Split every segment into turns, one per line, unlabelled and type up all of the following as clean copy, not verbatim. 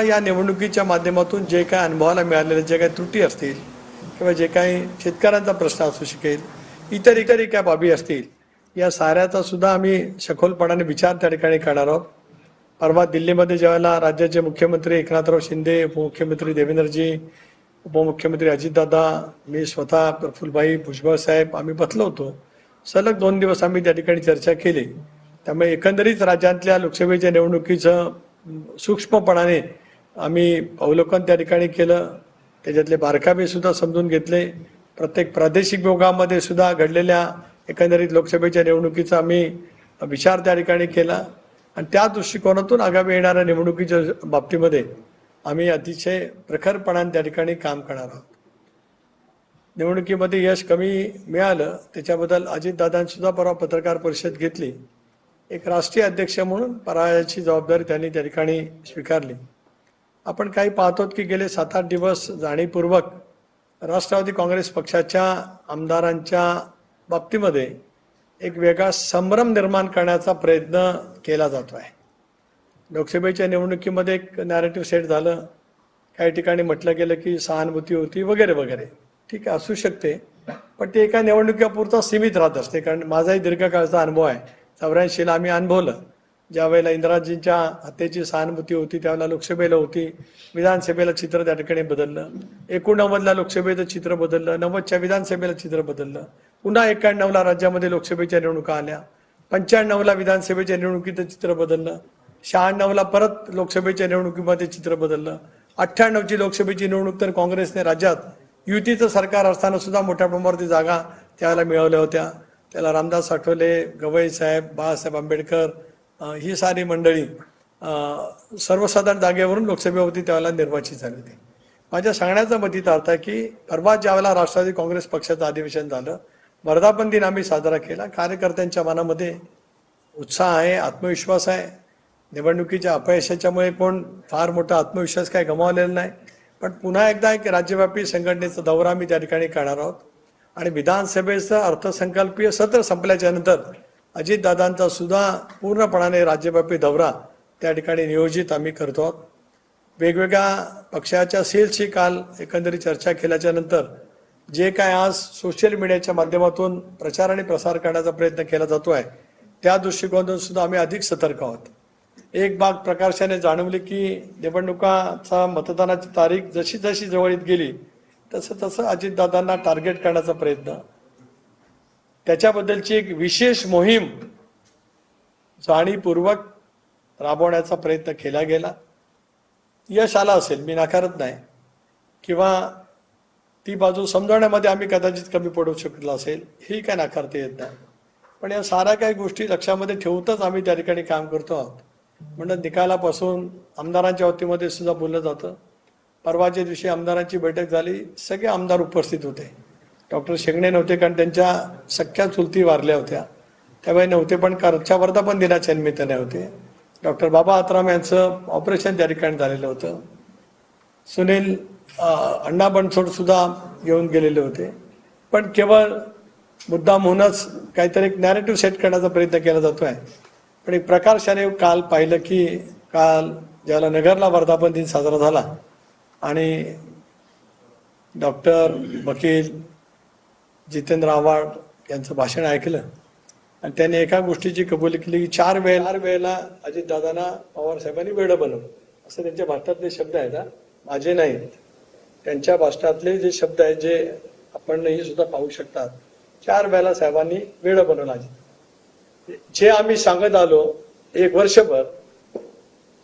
या निवडणुकीच्या माध्यमातून जे काही अनुभवाला मिळालेले जे काही त्रुटी असतील किंवा जे काही शेतकऱ्यांचा प्रश्न असू शकेल, इतर काय बाबी असतील, या साऱ्याचा सुद्धा आम्ही सखोलपणाने विचार त्या ठिकाणी करणार आहोत. परवा दिल्लीमध्ये ज्यावेळेला राज्याचे मुख्यमंत्री एकनाथराव शिंदे, उपमुख्यमंत्री देवेंद्रजी, उपमुख्यमंत्री अजितदादा, मी स्वतः प्रफुल्लभाई भुजबळ साहेब आम्ही बसलो होतो. सलग 2 दिवस आम्ही त्या ठिकाणी चर्चा केली. त्यामुळे एकंदरीत राज्यातल्या लोकसभेच्या निवडणुकीचं सूक्ष्मपणाने आम्ही अवलोकन त्या ठिकाणी केलं. त्याच्यातले बारकावे सुद्धा समजून घेतले. प्रत्येक प्रादेशिक विभागामध्ये सुद्धा घडलेल्या एकंदरीत लोकसभेच्या निवडणुकीचा आम्ही विचार त्या ठिकाणी केला आणि त्या दृष्टिकोनातून आगामी येणाऱ्या निवडणुकीच्या बाबतीमध्ये आम्ही अतिशय प्रखरपणाने त्या ठिकाणी काम करणार आहोत. निवडणुकीमध्ये यश कमी मिळालं त्याच्याबद्दल अजितदादांनी सुद्धा परवा पत्रकार परिषद घेतली. एक राष्ट्रीय अध्यक्ष म्हणून पराजयाची जबाबदारी त्यांनी त्या ठिकाणी स्वीकारली. आपण काही पाहतो की गेले 7-8 दिवस जाणीवपूर्वक राष्ट्रवादी काँग्रेस पक्षाच्या आमदारांच्या बाबतीमध्ये एक वेगळा संभ्रम निर्माण करण्याचा प्रयत्न केला जातो आहे. लोकसभेच्या निवडणुकीमध्ये एक नॅरेटिव्ह सेट झालं. काही ठिकाणी म्हटलं गेलं की सहानुभूती होती वगैरे वगैरे. ठीक आहे, असू शकते, पण ते एका निवडणुकीपुरता सीमित राहत असते. कारण माझाही दीर्घकाळचा अनुभव आहे. 84ला आम्ही अनुभवलं. ज्या वेळेला इंदिराजींच्या हत्येची सहानुभूती होती त्यावेळेला लोकसभेला होती, विधानसभेला चित्र त्या ठिकाणी बदललं. 89ला लोकसभेचं चित्र बदललं, 90च्या विधानसभेला चित्र बदललं. पुन्हा 91ला राज्यामध्ये लोकसभेच्या निवडणुका आल्या, 95ला विधानसभेच्या निवडणुकीचं चित्र बदललं, 96ला परत लोकसभेच्या निवडणुकीमध्ये चित्र बदललं, 98ची लोकसभेची निवडणूक तर काँग्रेसने राज्यात युतीचं सरकार असताना सुद्धा मोठ्या प्रमाणावरती जागा त्यावेळेला मिळवल्या होत्या. त्याला रामदास आठवले, गवई साहेब, बाळासाहेब आंबेडकर ही सारी मंडळी सर्वसाधारण जागेवरून लोकसभेवरती त्यावेळेला निर्वाचित झाली होती. माझ्या सांगण्याचा मतीत अर्थ आहे की परवा ज्यावेळेला राष्ट्रवादी काँग्रेस पक्षाचं अधिवेशन झालं, वर्धापन दिन आम्ही साजरा केला. कार्यकर्त्यांच्या मनामध्ये उत्साह आहे, आत्मविश्वास आहे. निवडणुकीच्या अपयशाच्यामुळे कोण फार मोठा आत्मविश्वास काय गमावलेला नाही. पण पुन्हा एकदा एक राज्यव्यापी संघटनेचा दौरा आम्ही त्या ठिकाणी करणार आहोत आणि विधानसभेचं अर्थसंकल्पीय सत्र संपल्याच्या नंतर अजितदादांचा सुद्धा पूर्णपणाने राज्यव्यापी दौरा त्या ठिकाणी नियोजित आम्ही करतो आहोत. वेगवेगळ्या पक्षाच्या सेलशी काल एकंदरीत चर्चा केल्याच्या नंतर जे काय आज सोशल मीडियाच्या माध्यमातून प्रचार आणि प्रसार करण्याचा प्रयत्न केला जातो आहे त्या दृष्टिकोनातून सुद्धा आम्ही अधिक सतर्क आहोत. एक बाब प्रकाशाने जाणवली की निवडणुकाचा मतदानाची तारीख जशी जशी जवळ येत गेली तसं अजितदादांना टार्गेट करण्याचा प्रयत्न, त्याच्याबद्दलची एक विशेष मोहीम जाणीवपूर्वक राबवण्याचा प्रयत्न केला गेला. यश आला असेल, मी नाकारत नाही, किंवा ती बाजू समजवण्यामध्ये आम्ही कदाचित कमी पडू शकलो असेल, ही काय नाकारता येत नाही. पण या साऱ्या काही गोष्टी लक्षामध्ये ठेवूनच आम्ही त्या ठिकाणी काम करतो आहोत. म्हणून निकालापासून आमदारांच्या वतीमध्ये सुद्धा बोललं जातं. परवाच्या दिवशी आमदारांची बैठक झाली, सगळे आमदार उपस्थित होते. डॉक्टर शेगणे नव्हते कारण त्यांच्या सख्या चुलती वारल्या होत्या, त्यावेळी नव्हते, पण कारच्या वर्धापन दिनाच्या निमित्ताने होते. डॉक्टर बाबा आत्राम यांचं ऑपरेशन त्या ठिकाणी झालेलं होतं. सुनील अण्णा बनसोड सुद्धा येऊन गेलेले होते. पण केवळ मुद्दाम होऊनच काहीतरी एक नॅरेटिव्ह सेट करण्याचा प्रयत्न केला जातो आहे. पण एक प्रकाशाने काल पाहिलं की काल ज्याला नगरला वर्धापन दिन साजरा झाला आणि डॉक्टर वकील जितेंद्र आव्हाड यांचं भाषण ऐकलं आणि त्यांनी एका गोष्टीची कबुली केली की 4 वेळेला अजितदादांना पवार साहेबांनी वेडं बनवलं, असं त्यांच्या भाषणातले शब्द आहेत. माझे नाहीत, त्यांच्या भाषणातले जे शब्द आहेत जे आपण ही सुद्धा पाहू शकतात. 4 वेळेला साहेबांनी वेडं बनवलं. जे आम्ही सांगत आलो 1 वर्षभर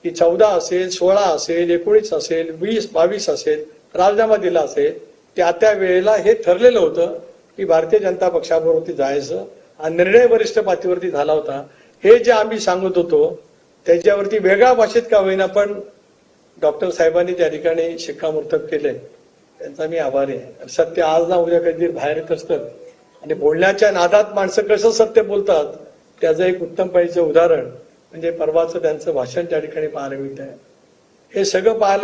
की 14 असेल, 16 असेल, 19 असेल, 20, 22 असेल, राजीनामा दिला असेल, त्या वेळेला हे ठरलेलं होतं की भारतीय जनता पक्षाबरोबरती जायचं. हा निर्णय वरिष्ठ पातळीवरती झाला होता. हे जे आम्ही सांगत होतो त्याच्यावरती वेगळ्या भाषेत का होईना पण डॉक्टर साहेबांनी त्या ठिकाणी शिक्कामोर्तब केलंय, त्यांचा मी आभारी आहे. सत्य आज ना उद्या कधीतरी बाहेर येत असतं आणि बोलण्याच्या नादात माणसं कसं सत्य बोलतात त्याचं एक उत्तम पाहिजे उदाहरण म्हणजे परवाचं त्यांचं भाषण त्या ठिकाणी पाहायला मिळत आहे. हे सगळं पाहायला